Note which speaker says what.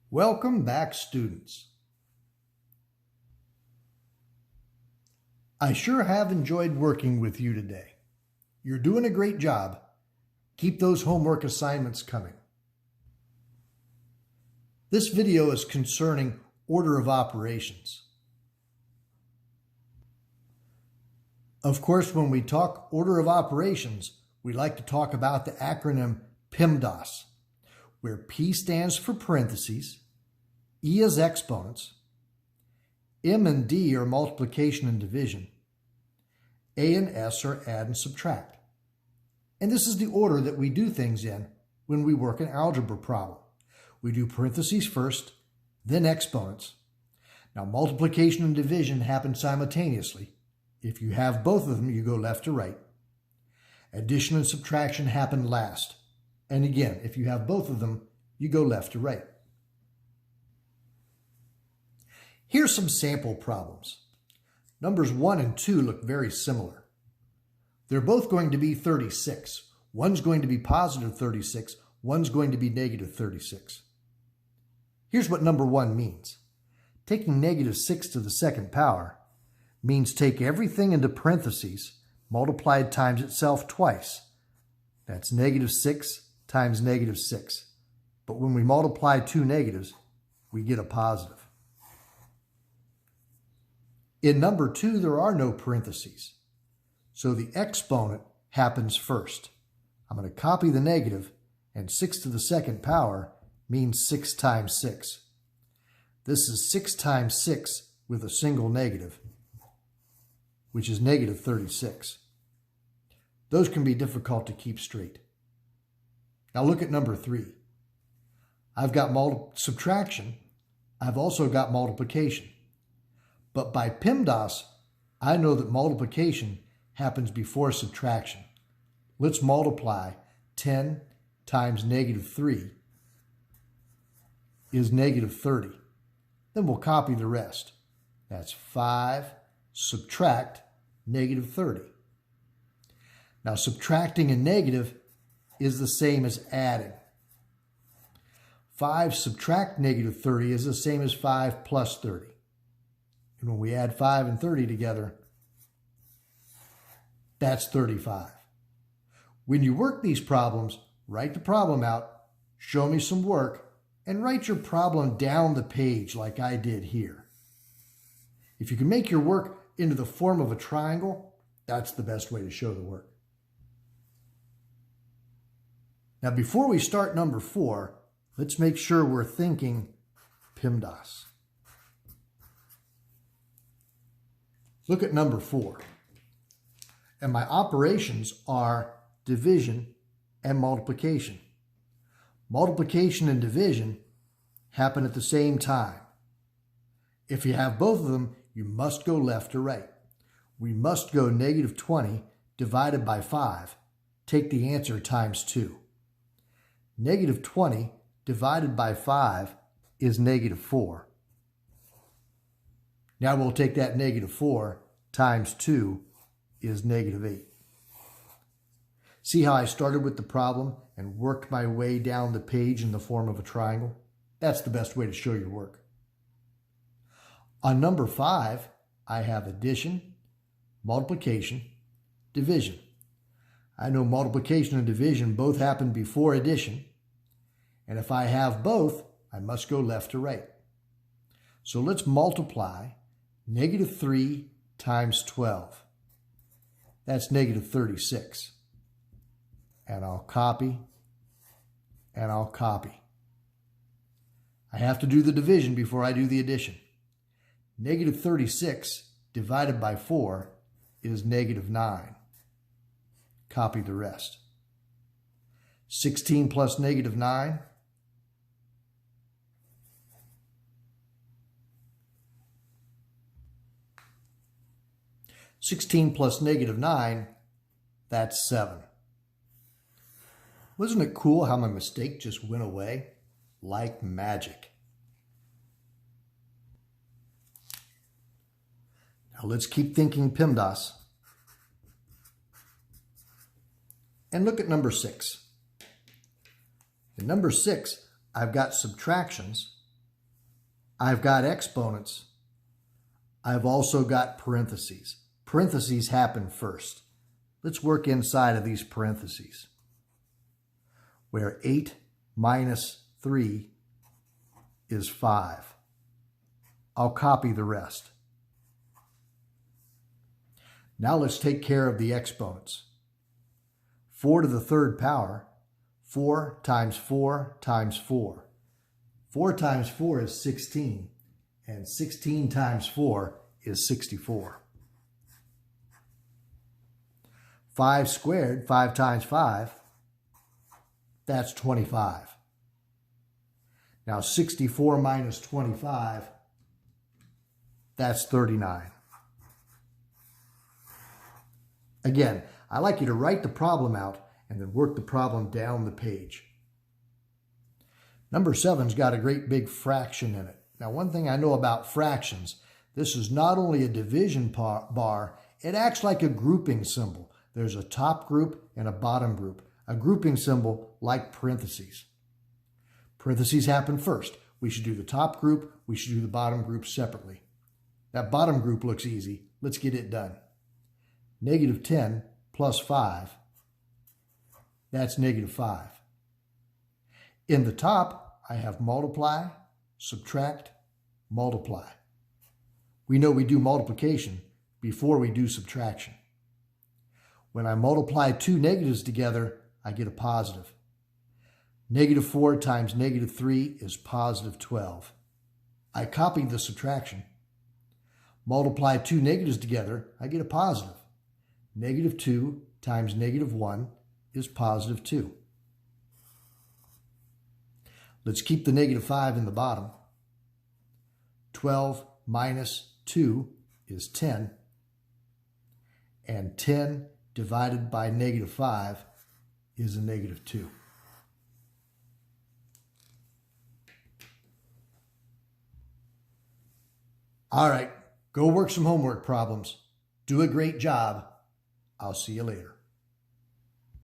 Speaker 1: Welcome back, students. I sure have enjoyed working with you today. You're doing a great job. Keep those homework assignments coming. This video is concerning order of operations. Of course, when we talk order of operations, we like to talk about the acronym PEMDAS, where P stands for parentheses, E is exponents, M and D are multiplication and division, A and S are add and subtract. And this is the order that we do things in when we work an algebra problem. We do parentheses first, then exponents. Now, multiplication and division happen simultaneously. If you have both of them, you go left to right. Addition and subtraction happen last. And again, if you have both of them, you go left to right. Here's some sample problems. Numbers 1 and 2 look very similar. They're both going to be 36. One's going to be positive 36, one's going to be negative 36. Here's what number 1 means. Taking negative 6 to the second power means take everything into parentheses multiplied times itself twice. That's negative 6 times negative 6. But when we multiply two negatives, we get a positive. In number 2, there are no parentheses, so the exponent happens first. I'm going to copy the negative, and 6 to the second power means 6 times 6. This is 6 times 6 with a single negative, which is negative 36. Those can be difficult to keep straight. Now look at number 3. I've got subtraction. I've also got multiplication. But by PEMDAS, I know that multiplication happens before subtraction. Let's multiply 10 times negative 3 is negative 30. Then we'll copy the rest. That's 5 subtract negative 30. Now subtracting a negative is the same as adding. 5 subtract negative 30 is the same as 5 plus 30. And when we add 5 and 30 together, that's 35. When you work these problems, write the problem out, show me some work, and write your problem down the page like I did here. If you can make your work into the form of a triangle, that's the best way to show the work. Now, before we start number 4, let's make sure we're thinking PEMDAS. Look at number 4. And my operations are division and multiplication. Multiplication and division happen at the same time. If you have both of them, you must go left to right. We must go negative 20 divided by 5. Take the answer times 2. Negative 20 divided by 5 is negative 4. Now we'll take that negative 4 times 2 is negative 8. See how I started with the problem and worked my way down the page in the form of a triangle? That's the best way to show your work. On number 5, I have addition, multiplication, division. I know multiplication and division both happen before addition, and if I have both, I must go left to right. So let's multiply negative 3 times 12. That's negative 36. And I'll copy, and I'll copy. I have to do the division before I do the addition. Negative 36 divided by 4 is negative 9. Copy the rest. 16 plus negative 9 . 16 plus negative 9, that's 7. Wasn't it cool how my mistake just went away? Like magic. Now let's keep thinking PEMDAS. And look at number 6. In number 6, I've got subtractions I've got exponents. I've also got parentheses. Parentheses happen first. Let's work inside of these parentheses, where 8 minus 3 is 5. I'll copy the rest. Now let's take care of the exponents. 4 to the third power, 4 times 4 times 4. 4 times 4 is 16, and 16 times 4 is 64. 5 squared, 5 times 5, that's 25. Now 64 minus 25, that's 39. Again, I like you to write the problem out and then work the problem down the page. Number 7's got a great big fraction in it. Now, one thing I know about fractions, this is not only a division bar, it acts like a grouping symbol. There's a top group and a bottom group, a grouping symbol like parentheses. Parentheses happen first. We should do the top group, we should do the bottom group separately. That bottom group looks easy. Let's get it done. Negative 10 plus 5, that's negative 5. In the top, I have multiply, subtract, multiply. We know we do multiplication before we do subtraction. When I multiply two negatives together, I get a positive. Negative 4 times negative 3 is positive 12. I copied the subtraction. Multiply two negatives together, I get a positive. Negative 2 times negative 1 is positive 2. Let's keep the negative 5 in the bottom. 12 minus 2 is 10. And 10 divided by negative 5 is a negative 2. All right, go work some homework problems. Do a great job. I'll see you later.